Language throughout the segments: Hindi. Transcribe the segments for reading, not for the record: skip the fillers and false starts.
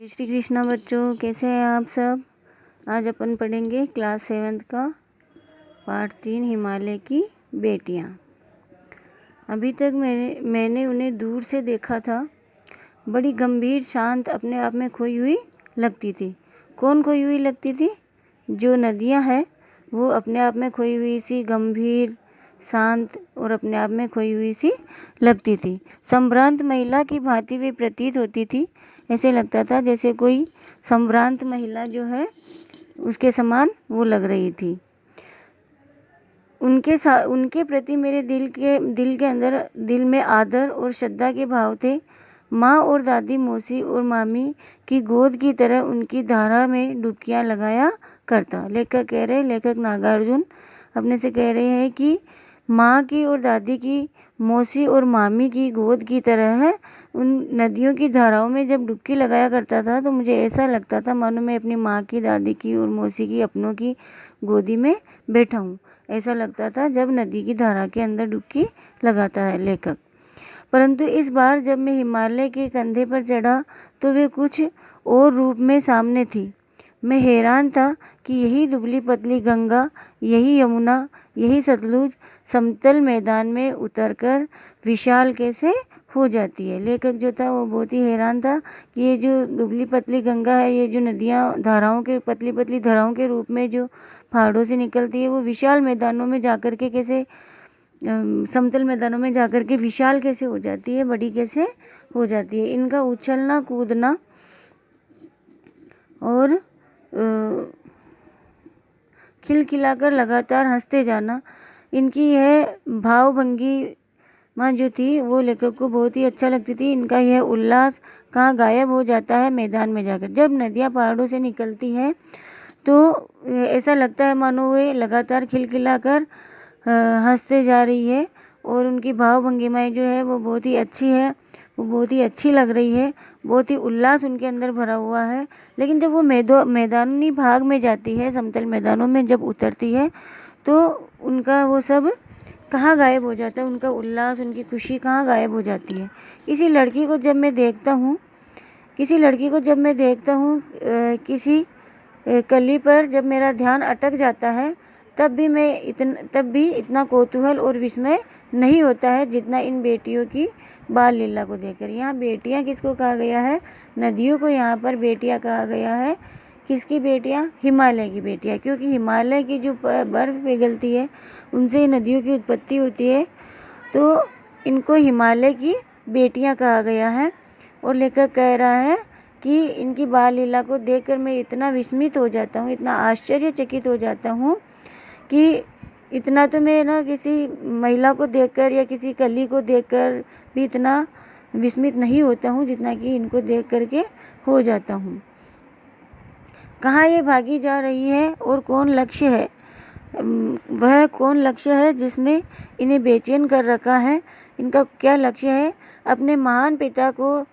श्री कृष्णा बच्चों, कैसे हैं आप सब। आज अपन पढ़ेंगे क्लास 7th का पार्ट 3 हिमालय की बेटियां। अभी तक मैंने उन्हें दूर से देखा था। बड़ी गंभीर, शांत, अपने आप में खोई हुई लगती थी। कौन खोई हुई लगती थी? जो नदियां हैं वो अपने आप में खोई हुई सी, गंभीर, शांत और अपने आप में खोई हुई सी लगती थी। संभ्रांत महिला की भांति वे प्रतीत होती थी। ऐसे लगता था जैसे कोई संभ्रांत महिला जो है उसके समान वो लग रही थी। उनके प्रति मेरे दिल में आदर और श्रद्धा के भाव थे। माँ और दादी, मौसी और मामी की गोद की तरह उनकी धारा में डुबकियां लगाया करता। लेखक नागार्जुन अपने से कह रहे हैं कि माँ की और दादी की, मौसी और मामी की गोद की तरह है। उन नदियों की धाराओं में जब डुबकी लगाया करता था तो मुझे ऐसा लगता था मानो मैं अपनी माँ की, दादी की और मौसी की, अपनों की गोदी में बैठा हूँ। ऐसा लगता था जब नदी की धारा के अंदर डुबकी लगाता है लेखक। परंतु इस बार जब मैं हिमालय के कंधे पर चढ़ा तो वे कुछ और रूप में सामने थी। मैं हैरान था कि यही दुबली पतली गंगा, यही यमुना, यही सतलुज समतल मैदान में उतरकर विशाल कैसे हो जाती है। लेखक जो था वो बहुत ही हैरान था कि ये जो दुबली पतली गंगा है, ये जो नदियाँ धाराओं के, पतली पतली धाराओं के रूप में जो पहाड़ों से निकलती है, वो विशाल मैदानों में जाकर के कैसे, समतल मैदानों में जाकर के विशाल कैसे हो जाती है, बड़ी कैसे हो जाती है। इनका उछलना, कूदना और खिलखिलाकर लगातार हंसते जाना, इनकी यह भावभंगी माँ जो थी वो लेखक को बहुत ही अच्छा लगती थी। इनका यह उल्लास कहाँ गायब हो जाता है मैदान में जाकर। जब नदियाँ पहाड़ों से निकलती हैं तो ऐसा लगता है मानो वे लगातार खिलखिलाकर हंसते जा रही है और उनकी भाव भंगिमाएँ जो है वो बहुत ही अच्छी है, वो बहुत ही अच्छी लग रही है, बहुत ही उल्लास उनके अंदर भरा हुआ है। लेकिन जब वो मैदानी भाग में जाती है, समतल मैदानों में जब उतरती है तो उनका वो सब कहाँ गायब हो जाता है, उनका उल्लास, उनकी खुशी कहाँ गायब हो जाती है। किसी लड़की को जब मैं देखता हूँ किसी कली पर जब मेरा ध्यान अटक जाता है तब भी इतना कौतूहल और विस्मय नहीं होता है जितना इन बेटियों की बाल लीला को देखकर। यहाँ बेटियाँ किसको कहा गया है? नदियों को यहाँ पर बेटियाँ कहा गया है। किसकी बेटियाँ? हिमालय की बेटियाँ, क्योंकि हिमालय की जो बर्फ़ पिघलती है उनसे नदियों की उत्पत्ति होती है, तो इनको हिमालय की बेटियाँ कहा गया है। और लेखक कह रहा है कि इनकी बाल लीला को देखकर मैं इतना विस्मित हो जाता हूँ, इतना आश्चर्यचकित हो जाता हूँ कि इतना तो मैं ना किसी महिला को देखकर या किसी कली को देखकर भी इतना विस्मित नहीं होता हूँ जितना कि इनको देख करके हो जाता हूँ। कहाँ ये भागी जा रही है और कौन लक्ष्य है, वह कौन लक्ष्य है जिसने इन्हें बेचैन कर रखा है? इनका क्या लक्ष्य है? अपने महान पिता को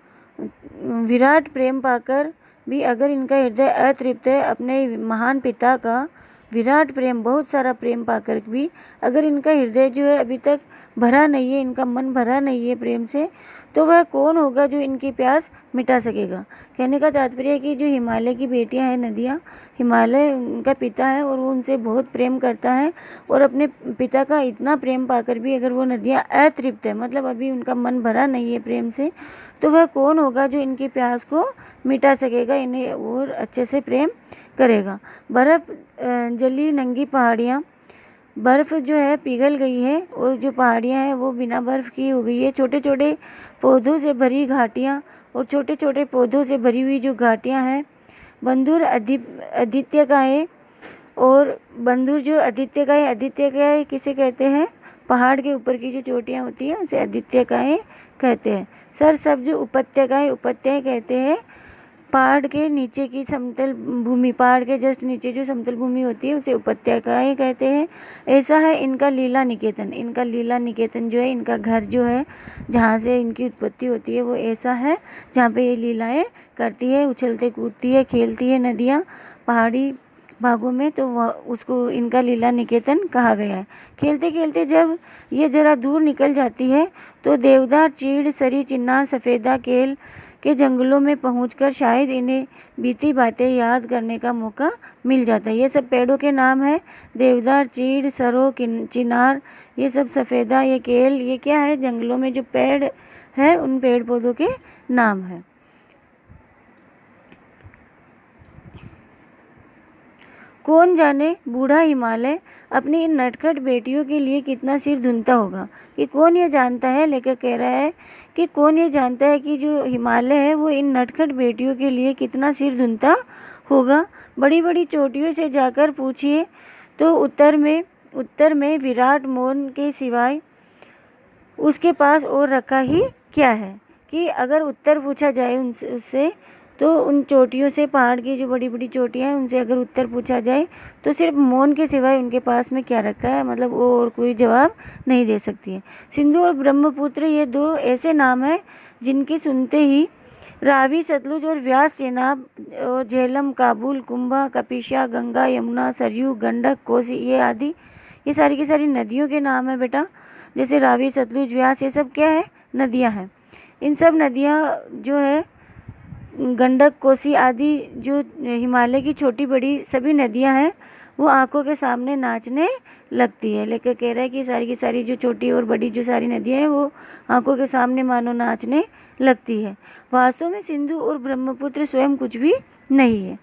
विराट प्रेम पाकर भी अगर इनका हृदय अतृप्त है, अपने महान पिता का विराट प्रेम, बहुत सारा प्रेम पाकर भी अगर इनका हृदय जो है अभी तक भरा नहीं है, इनका मन भरा नहीं है प्रेम से, तो वह कौन होगा जो इनकी प्यास मिटा सकेगा। कहने का तात्पर्य है कि जो हिमालय की बेटियां हैं, नदियां, हिमालय उनका पिता है और वो उनसे बहुत प्रेम करता है, और अपने पिता का इतना प्रेम पाकर भी अगर वो नदियां अतृप्त है, मतलब अभी उनका मन भरा नहीं है प्रेम से, तो वह कौन होगा जो इनकी प्यास को मिटा सकेगा, इन्हें और अच्छे से प्रेम करेगा। बर्फ़ जली नंगी पहाड़ियाँ, बर्फ़ जो है पिघल गई है और जो पहाड़ियाँ हैं वो बिना बर्फ़ की हो गई है। छोटे छोटे पौधों से भरी घाटियाँ और छोटे छोटे पौधों से भरी हुई जो घाटियाँ हैं, बंधुर आदित्यकाएँ, और बंधुर जो आदित्यकाएँ किसे कहते हैं? पहाड़ के ऊपर की जो चोटियाँ होती हैं उसे आदित्यकाएँ कहते हैं। सरसब्ज उपत्यकाएँ कहते हैं पहाड़ के नीचे की समतल भूमि, पहाड़ के जस्ट नीचे जो समतल भूमि होती है उसे उपत्यकाएँ कहते हैं। ऐसा है इनका लीला निकेतन जो है, इनका घर जो है जहाँ से इनकी उत्पत्ति होती है वो ऐसा है जहाँ पे ये लीलाएँ करती है, उछलते कूदती है, खेलती है नदियाँ पहाड़ी भागों में, तो वह उसको इनका लीला निकेतन कहा गया है। खेलते खेलते जब ये जरा दूर निकल जाती है तो देवदार, चीड़, सरी, चिन्नार, सफ़ेदा, केल, के जंगलों में पहुंचकर शायद इन्हें बीती बातें याद करने का मौका मिल जाता है। ये सब पेड़ों के नाम है, देवदार, चीड़, सरो, चिनार, ये सब सफ़ेदा, ये केल, ये क्या है, जंगलों में जो पेड़ है उन पेड़ पौधों के नाम है। कौन जाने बूढ़ा हिमालय अपनी इन नटखट बेटियों के लिए कितना सिर धुनता होगा। कि कौन ये जानता है, लेखक कह रहा है कि कौन ये जानता है कि जो हिमालय है वो इन नटखट बेटियों के लिए कितना सिर धुनता होगा। बड़ी बड़ी चोटियों से जाकर पूछिए तो उत्तर में विराट मौन के सिवाय उसके पास और रखा ही क्या है। कि अगर उत्तर पूछा जाए उससे तो उन चोटियों से, पहाड़ की जो बड़ी बड़ी चोटियाँ हैं उनसे अगर उत्तर पूछा जाए तो सिर्फ मौन के सिवाय उनके पास में क्या रखा है, मतलब वो और कोई जवाब नहीं दे सकती है। सिंधु और ब्रह्मपुत्र ये दो ऐसे नाम हैं जिनकी सुनते ही रावी, सतलुज और व्यास, चेनाब और झेलम, काबुल, कुंभा, कपिशा, गंगा, यमुना, सरयू, गंडक, कोसी, ये आदि ये सारी की सारी नदियों के नाम है बेटा। जैसे रावी, सतलुज, व्यास, ये सब क्या है, नदियाँ हैं। इन सब नदियाँ जो है, गंडक, कोसी आदि जो हिमालय की छोटी बड़ी सभी नदियां हैं वो आंखों के सामने नाचने लगती है। लेकिन कह रहा है कि सारी की सारी जो छोटी और बड़ी जो सारी नदियां हैं वो आंखों के सामने मानो नाचने लगती है। वास्तव में सिंधु और ब्रह्मपुत्र स्वयं कुछ भी नहीं है।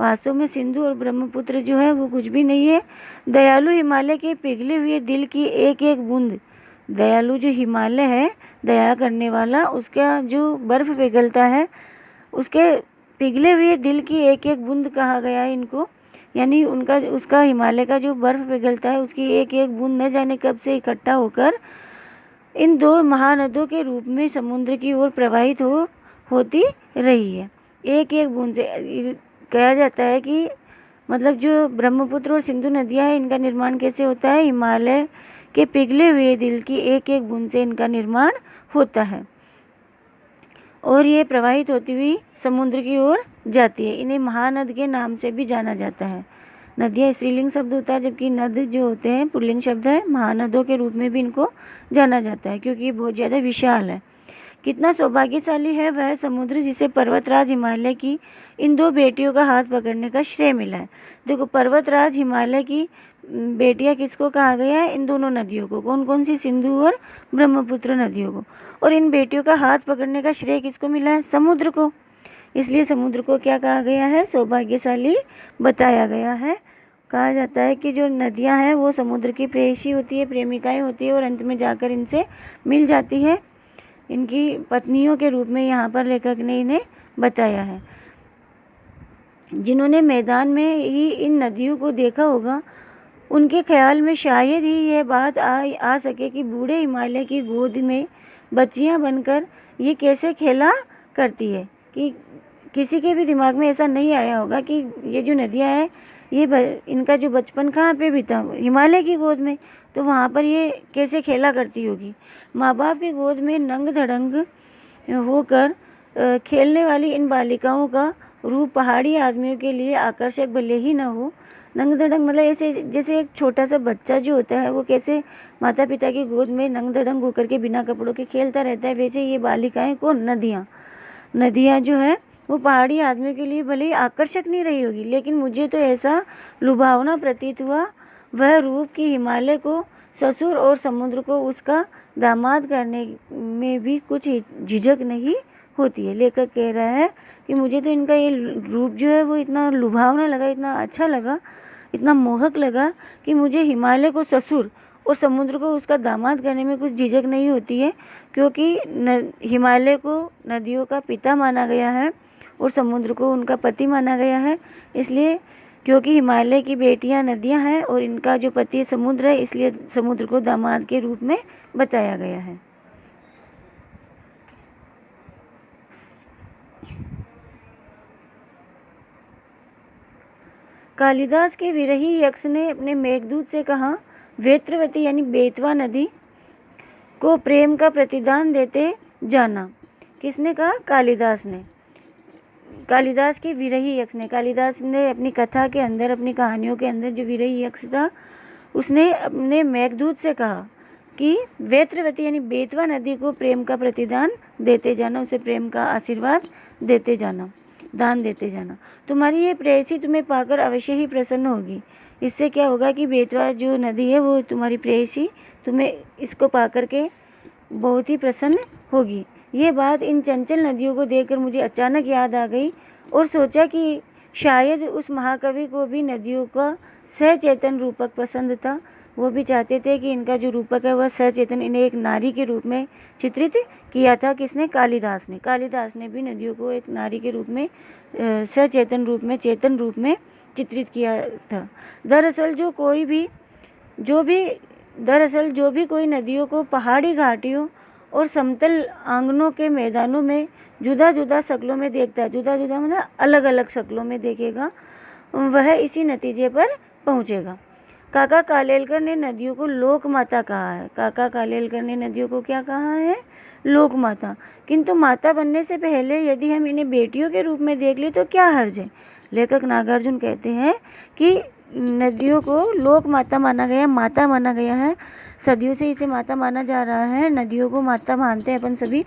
वास्तव में सिंधु और ब्रह्मपुत्र जो है वो कुछ भी नहीं है। दयालु हिमालय के पिघले हुए दिल की एक एक बूंद, दयालु जो हिमालय है, दया करने वाला, उसका जो बर्फ पिघलता है उसके पिघले हुए दिल की एक एक बूंद कहा गया है इनको। यानी उसका हिमालय का जो बर्फ पिघलता है उसकी एक एक बूंद न जाने कब से इकट्ठा होकर इन दो महानदों के रूप में समुद्र की ओर प्रवाहित होती रही है। एक एक बूंद से कहा जाता है कि मतलब जो ब्रह्मपुत्र और सिंधु नदियाँ हैं इनका निर्माण कैसे होता है, हिमालय के पिघले हुए दिल की एक एक बूंद से इनका निर्माण होता है और ये प्रवाहित होती हुई समुद्र की ओर जाती है। इन्हें महानद के नाम से भी जाना जाता है। नदियाँ स्त्रीलिंग शब्द होता है, जबकि नद जो होते हैं पुल्लिंग शब्द है। महानदों के रूप में भी इनको जाना जाता है क्योंकि ये बहुत ज़्यादा विशाल है। कितना सौभाग्यशाली है वह समुद्र जिसे पर्वतराज हिमालय की इन दो बेटियों का हाथ पकड़ने का श्रेय मिला है। देखो, पर्वतराज हिमालय की बेटियां किसको कहा गया है, इन दोनों नदियों को। कौन कौन सी, सिंधु और ब्रह्मपुत्र नदियों को। और इन बेटियों का हाथ पकड़ने का श्रेय किसको मिला है, समुद्र को। इसलिए समुद्र को क्या कहा गया है, सौभाग्यशाली बताया गया है। कहा जाता है कि जो नदियां हैं वो समुद्र की प्रेयसी होती है, प्रेमिकाएं होती है और अंत में जाकर इनसे मिल जाती है। इनकी पत्नियों के रूप में यहाँ पर लेखक ने इन्हें बताया है। जिन्होंने मैदान में ही इन नदियों को देखा होगा उनके ख्याल में शायद ही यह बात आ सके कि बूढ़े हिमालय की गोद में बच्चियां बनकर ये कैसे खेला करती है। कि किसी के भी दिमाग में ऐसा नहीं आया होगा कि ये जो नदियां हैं ये इनका जो बचपन कहाँ पे बीता, हिमालय की गोद में, तो वहाँ पर ये कैसे खेला करती होगी। माँ बाप की गोद में नंग धड़ंग होकर खेलने वाली इन बालिकाओं का रूप पहाड़ी आदमियों के लिए आकर्षक भले ही न हो। नंग धड़ंग मतलब ऐसे जैसे एक छोटा सा बच्चा जो होता है वो कैसे माता पिता की गोद में नंग धड़ंग होकर के बिना कपड़ों के खेलता रहता है, वैसे ये बालिकाएं कौन, नदियाँ जो है वो पहाड़ी आदमियों के लिए भले ही आकर्षक नहीं रही होगी, लेकिन मुझे तो ऐसा लुभावना प्रतीत हुआ वह रूप कि हिमालय को ससुर और समुद्र को उसका दामाद करने में भी कुछ झिझक नहीं होती है। लेखक कह रहा है कि मुझे तो इनका ये रूप जो है वो इतना लुभावना लगा, इतना अच्छा लगा, इतना मोहक लगा कि मुझे हिमालय को ससुर और समुद्र को उसका दामाद करने में कुछ झिझक नहीं होती है। क्योंकि हिमालय को नदियों का पिता माना गया है और समुद्र को उनका पति माना गया है। इसलिए क्योंकि हिमालय की बेटियां नदियां हैं और इनका जो पति समुद्र है, इसलिए समुद्र को दामाद के रूप में बताया गया है। कालिदास के विरही यक्ष ने अपने मेघदूत से कहा, वेत्रवती यानी बेतवा नदी को प्रेम का प्रतिदान देते जाना। किसने कहा, कालिदास ने। कालिदास के विरही यक्ष ने, कालिदास ने अपनी कथा के अंदर, अपनी कहानियों के अंदर जो विरही यक्ष था उसने अपने मेघदूत से कहा कि वेत्रवती यानी बेतवा नदी को प्रेम का प्रतिदान देते जाना, उसे प्रेम का आशीर्वाद देते जाना, दान देते जाना। तुम्हारी ये प्रेयसी तुम्हें पाकर अवश्य ही प्रसन्न होगी। इससे क्या होगा कि बेतवा जो नदी है वो तुम्हारी प्रेयसी तुम्हें इसको पाकर के बहुत ही प्रसन्न होगी। ये बात इन चंचल नदियों को देखकर मुझे अचानक याद आ गई और सोचा कि शायद उस महाकवि को भी नदियों का सचेतन रूपक पसंद था। वो भी चाहते थे कि इनका जो रूपक है वह सचेतन, इन्हें एक नारी के रूप में चित्रित किया था। किसने? कालिदास ने। कालिदास ने भी नदियों को एक नारी के रूप में, सचेतन रूप में, चेतन रूप में चित्रित किया था। दरअसल जो भी कोई नदियों को पहाड़ी घाटियों और समतल आंगनों के मैदानों में जुदा जुदा शक्लों में देखता है, जुदा जुदा मतलब अलग अलग शक्लों में देखेगा, वह इसी नतीजे पर पहुँचेगा। काका कालेलकर ने नदियों को लोक माता कहा है। काका कालेलकर ने नदियों को क्या कहा है? लोक माता। किंतु माता बनने से पहले यदि हम इन्हें बेटियों के रूप में देख ले तो क्या हर्ज है? लेखक नागार्जुन कहते हैं कि नदियों को लोक माता माना गया, माता माना गया है। सदियों से इसे माता माना जा रहा है, नदियों को माता मानते हैं अपन सभी,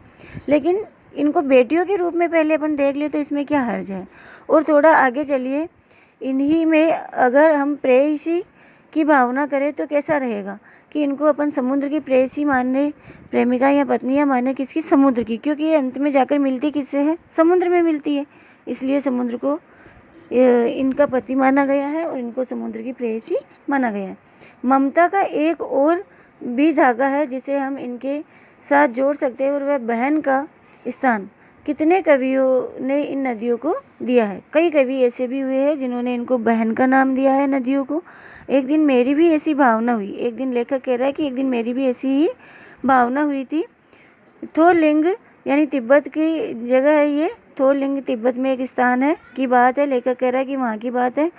लेकिन इनको बेटियों के रूप में पहले अपन देख ले तो इसमें क्या हर्ज है। और थोड़ा आगे चलिए, इन्हीं में अगर हम प्रेयसी की भावना करें तो कैसा रहेगा कि इनको अपन समुद्र की प्रेयसी माने, प्रेमिका या पत्नियां माने, किसकी? समुद्र की, क्योंकि ये अंत में जाकर मिलती किससे है? समुद्र में मिलती है। इसलिए समुद्र को इनका पति माना गया है और इनको समुद्र की प्रेयसी माना गया है। ममता का एक और भी धागा है जिसे हम इनके साथ जोड़ सकते हैं और वह बहन का स्थान। कितने कवियों ने इन नदियों को दिया है? कई कवि ऐसे भी हुए हैं जिन्होंने इनको बहन का नाम दिया है नदियों को। एक दिन मेरी भी ऐसी भावना हुई। एक दिन लेखक कह रहा है कि एक दिन मेरी भी ऐसी ही भावना हुई थी। थोलिंग यानी तिब्बत की जगह है ये। थोलिंग तिब्बत में एक स्थान है की बात है। लेखक कह रहा है कि वहाँ की बात है।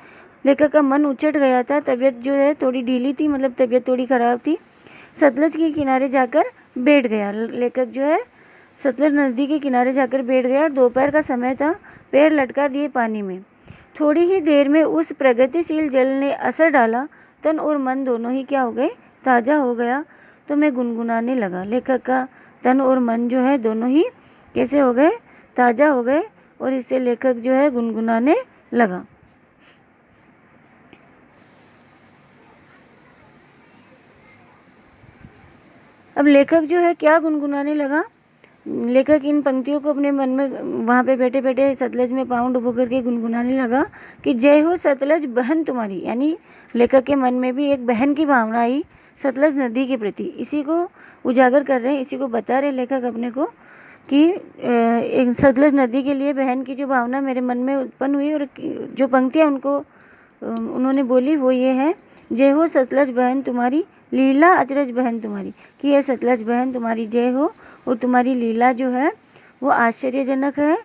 लेखक का मन उचट गया था, तबीयत जो है थोड़ी ढीली थी, मतलब तबीयत थोड़ी ख़राब थी। सतलज के किनारे जाकर बैठ गया। लेखक जो है सतलज नदी के किनारे जाकर बैठ गया। दोपहर का समय था, पैर लटका दिए पानी में। थोड़ी ही देर में उस प्रगतिशील जल ने असर डाला, तन और मन दोनों ही क्या हो गए? ताज़ा हो गया। तो मैं गुनगुनाने लगा। लेखक का तन और मन जो है दोनों ही कैसे हो गए? ताज़ा हो गए और इससे लेखक जो है गुनगुनाने लगा। अब लेखक जो है क्या गुनगुनाने लगा? लेखक इन पंक्तियों को अपने मन में वहाँ पे बैठे बैठे सतलज में पाँव डुबो करके गुनगुनाने लगा कि जय हो सतलज बहन तुम्हारी। यानी लेखक के मन में भी एक बहन की भावना आई सतलज नदी के प्रति। इसी को उजागर कर रहे हैं, इसी को बता रहे लेखक अपने को कि सतलज नदी के लिए बहन की जो भावना मेरे मन में उत्पन्न हुई और जो पंक्तियाँ उन्होंने बोली वो ये है, जय हो सतलज बहन तुम्हारी, लीला अचरज बहन तुम्हारी। कि यह सतलज बहन तुम्हारी जय हो और तुम्हारी लीला जो है वो आश्चर्यजनक है।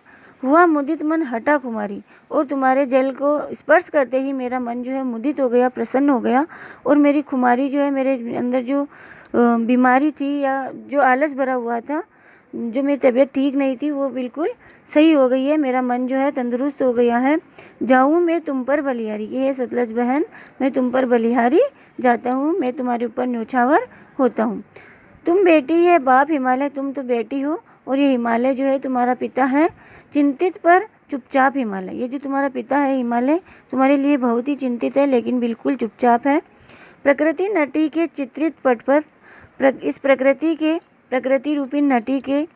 हुआ मुदित मन हटा कुमारी, और तुम्हारे जल को स्पर्श करते ही मेरा मन जो है मुदित हो गया, प्रसन्न हो गया। और मेरी खुमारी जो है, मेरे अंदर जो बीमारी थी या जो आलस भरा हुआ था, जो मेरी तबीयत ठीक नहीं थी, वो बिल्कुल सही हो गई है। मेरा मन जो है तंदुरुस्त हो गया है। जाऊँ मैं तुम पर बलिहारी, ये सतलज बहन मैं तुम पर बलिहारी जाता हूँ, मैं तुम्हारे ऊपर न्योछावर होता हूँ। तुम बेटी है बाप हिमालय, तुम तो बेटी हो और ये हिमालय जो है तुम्हारा पिता है। चिंतित पर चुपचाप हिमालय, ये जो तुम्हारा पिता है हिमालय तुम्हारे लिए बहुत ही चिंतित है लेकिन बिल्कुल चुपचाप है। प्रकृति नटी के चित्रित पट पर, इस प्रकृति रूपी नटी के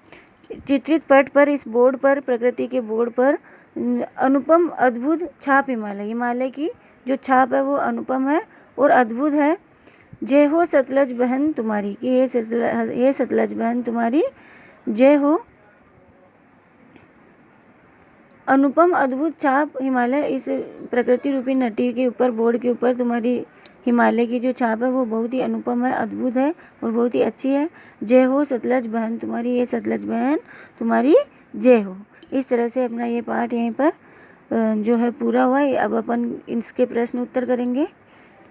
चित्रित पट पर, इस बोर्ड पर, प्रकृति के बोर्ड पर अनुपम अद्भुत छाप हिमालय, हिमालय की जो छाप है वो अनुपम है और अद्भुत है। जय हो सतलज बहन तुम्हारी, कि ये सतलज बहन तुम्हारी जय हो। अनुपम अद्भुत छाप हिमालय, इस प्रकृति रूपी नटी के ऊपर, बोर्ड के ऊपर तुम्हारी हिमालय की जो छाप है वो बहुत ही अनुपम है, अद्भुत है और बहुत ही अच्छी है। जय हो सतलज बहन तुम्हारी, ये सतलज बहन तुम्हारी जय हो। इस तरह से अपना ये पाठ यहीं पर जो है पूरा हुआ है। अब अपन इसके प्रश्न उत्तर करेंगे।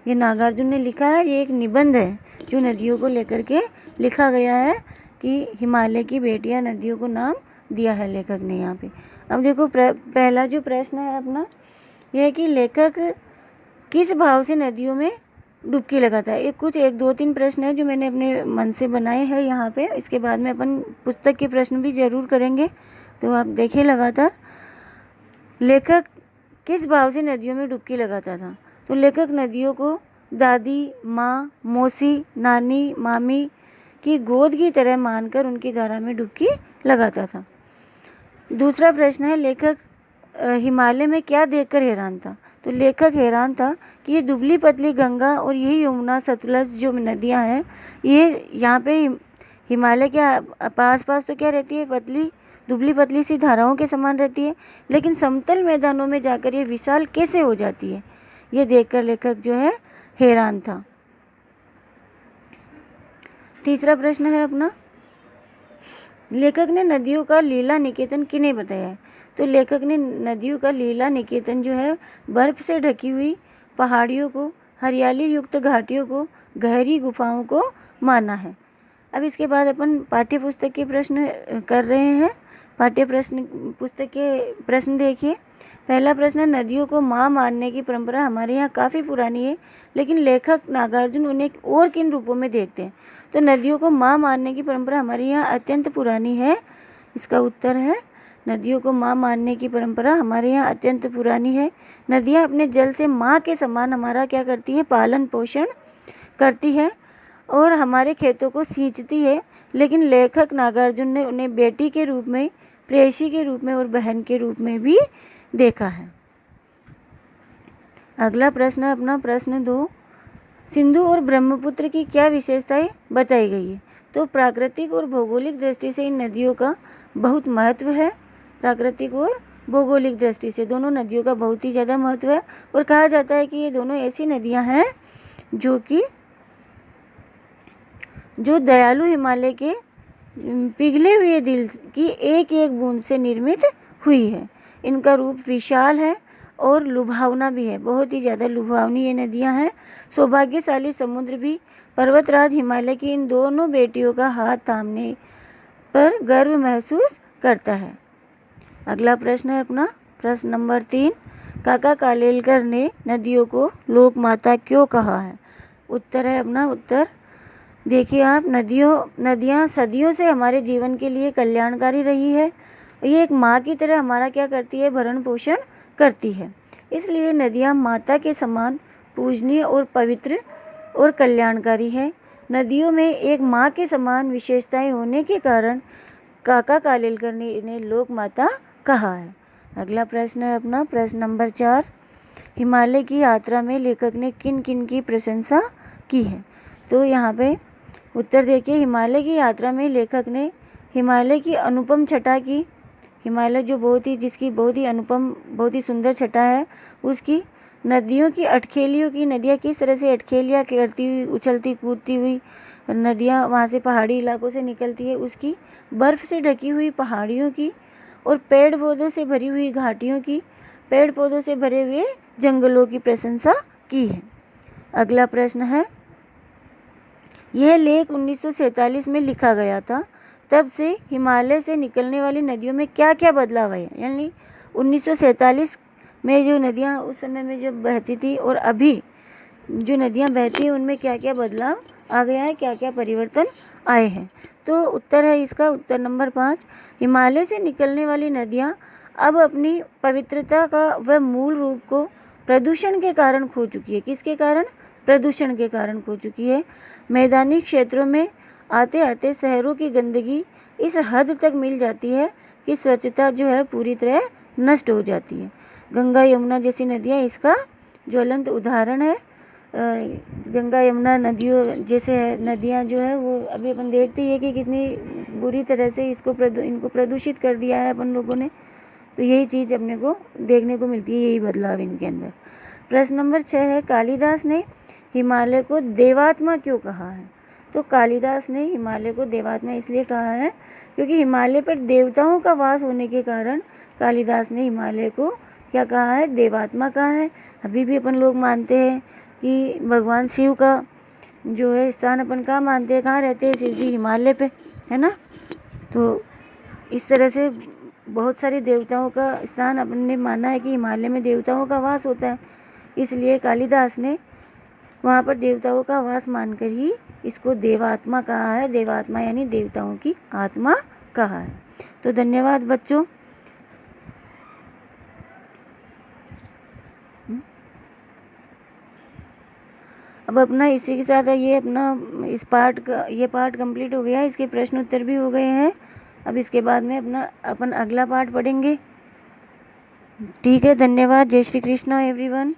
ये नागार्जुन ने लिखा है, ये एक निबंध है जो नदियों को लेकर के लिखा गया है कि हिमालय की बेटियां नदियों को नाम दिया है लेखक ने यहाँ पे। अब देखो पहला जो प्रश्न है अपना, यह है कि लेखक किस भाव से नदियों में डुबकी लगाता है। एक कुछ 1-2-3 प्रश्न है जो मैंने अपने मन से बनाए हैं यहाँ पे। इसके बाद में अपन पुस्तक के प्रश्न भी ज़रूर करेंगे, तो आप देखिए लगातार। लेखक किस भाव से नदियों में डुबकी लगाता था? तो लेखक नदियों को दादी, माँ, मौसी, नानी, मामी की गोद की तरह मानकर उनकी धारा में डुबकी लगाता था। दूसरा प्रश्न है, लेखक हिमालय में क्या देखकर हैरान था? तो लेखक हैरान था कि ये दुबली पतली गंगा और यही यमुना, सतलज जो नदियाँ हैं, ये यहाँ पे हिमालय के पास पास तो क्या रहती है, पतली दुबली पतली सी धाराओं के समान रहती है, लेकिन समतल मैदानों में जाकर ये विशाल कैसे हो जाती है, ये देखकर लेखक जो है हैरान था। तीसरा प्रश्न है अपना, लेखक ने नदियों का लीला निकेतन किन्हें बताया है? तो लेखक ने नदियों का लीला निकेतन जो है बर्फ से ढकी हुई पहाड़ियों को, हरियाली युक्त घाटियों को, गहरी गुफाओं को माना है। अब इसके बाद अपन पाठ्य पुस्तक के प्रश्न कर रहे हैं। पाठ्य पुस्तक के प्रश्न देखिए। पहला प्रश्न, नदियों को माँ मानने की परंपरा हमारे यहाँ काफ़ी पुरानी है, लेकिन लेखक नागार्जुन उन्हें और किन रूपों में देखते हैं? तो नदियों को माँ मानने की परंपरा हमारे यहाँ अत्यंत पुरानी है। इसका उत्तर है, नदियों को माँ मानने की परंपरा हमारे यहाँ अत्यंत पुरानी है। नदियाँ अपने जल से माँ के समान हमारा क्या करती है, पालन पोषण करती है और हमारे खेतों को सींचती है, लेकिन लेखक नागार्जुन ने उन्हें बेटी के रूप में, प्रेयसी के रूप में और बहन के रूप में भी देखा है। अगला प्रश्न है अपना प्रश्न 2, सिंधु और ब्रह्मपुत्र की क्या विशेषताएं बताई गई है? तो प्राकृतिक और भौगोलिक दृष्टि से इन नदियों का बहुत महत्व है। प्राकृतिक और भौगोलिक दृष्टि से दोनों नदियों का बहुत ही ज़्यादा महत्व है और कहा जाता है कि ये दोनों ऐसी नदियां हैं जो दयालु हिमालय के पिघले हुए दिल की एक एक बूंद से निर्मित हुई है। इनका रूप विशाल है और लुभावना भी है, बहुत ही ज़्यादा लुभावनी ये नदियां हैं। सौभाग्यशाली समुद्र भी पर्वतराज हिमालय की इन दोनों बेटियों का हाथ थामने पर गर्व महसूस करता है। अगला प्रश्न है अपना प्रश्न नंबर 3, काका कालेलकर ने नदियों को लोक माता क्यों कहा है? उत्तर है अपना, उत्तर देखिए आप, नदियाँ सदियों से हमारे जीवन के लिए कल्याणकारी रही है। ये एक माँ की तरह हमारा क्या करती है, भरण पोषण करती है। इसलिए नदियाँ माता के समान पूजनीय और पवित्र और कल्याणकारी है। नदियों में एक माँ के समान विशेषताएं होने के कारण काका कालेलकर ने इन्हें लोक माता कहा है। अगला प्रश्न है अपना प्रश्न नंबर 4, हिमालय की यात्रा में लेखक ने किन किन की प्रशंसा की है? तो यहाँ पे उत्तर देखिए, हिमालय की यात्रा में लेखक ने हिमालय की अनुपम छटा की, हिमालय जो जिसकी बहुत ही अनुपम, बहुत ही सुंदर छटा है, उसकी, नदियों की अटखेलियों की, नदियाँ किस तरह से अटखेलियाँ करती हुई, उछलती कूदती हुई नदियाँ वहाँ से पहाड़ी इलाकों से निकलती है, उसकी, बर्फ़ से ढकी हुई पहाड़ियों की और पेड़ पौधों से भरी हुई घाटियों की, पेड़ पौधों से भरे हुए जंगलों की प्रशंसा की है। अगला प्रश्न है, यह लेख 1947 में लिखा गया था, तब से हिमालय से निकलने वाली नदियों में क्या क्या बदलाव आए? यानी 1947 में जो नदियाँ उस समय में जब बहती थी और अभी जो नदियाँ बहती हैं उनमें क्या क्या बदलाव आ गया है, क्या क्या परिवर्तन आए हैं? तो उत्तर है इसका, उत्तर नंबर 5, हिमालय से निकलने वाली नदियाँ अब अपनी पवित्रता का व मूल रूप को प्रदूषण के कारण खो चुकी है। किसके कारण? प्रदूषण के कारण खो चुकी है। मैदानी क्षेत्रों में आते आते शहरों की गंदगी इस हद तक मिल जाती है कि स्वच्छता जो है पूरी तरह नष्ट हो जाती है। गंगा यमुना जैसी नदियाँ इसका ज्वलंत उदाहरण है। गंगा यमुना नदियों जैसे नदियाँ जो है वो अभी अपन देखते ही है कि कितनी बुरी तरह से इनको प्रदूषित कर दिया है अपन लोगों ने। तो यही चीज़ अपने को देखने को मिलती है, यही बदलाव इनके अंदर। प्रश्न नंबर 6 है, कालिदास ने हिमालय को देवात्मा क्यों कहा है? तो कालिदास ने हिमालय को देवात्मा इसलिए कहा है क्योंकि हिमालय पर देवताओं का वास होने के कारण कालिदास ने हिमालय को क्या कहा है? देवात्मा कहा है। अभी भी अपन लोग मानते हैं कि भगवान शिव का जो है स्थान अपन कहाँ मानते हैं, कहाँ रहते हैं? शिव जी हिमालय पे, है ना। तो इस तरह से बहुत सारे देवताओं का स्थान अपन ने माना है कि हिमालय में देवताओं का वास होता है। इसलिए कालिदास ने वहाँ पर देवताओं का वास मानकर ही इसको देवात्मा कहा है। देवात्मा यानी देवताओं की आत्मा कहा है। तो धन्यवाद बच्चों। अब अपना इसी के साथ ये अपना इस पार्ट का ये पार्ट कंप्लीट हो गया। इसके प्रश्न उत्तर भी हो गए हैं। अब इसके बाद में अपन अगला पार्ट पढ़ेंगे। ठीक है, धन्यवाद। जय श्री कृष्णा एवरीवन।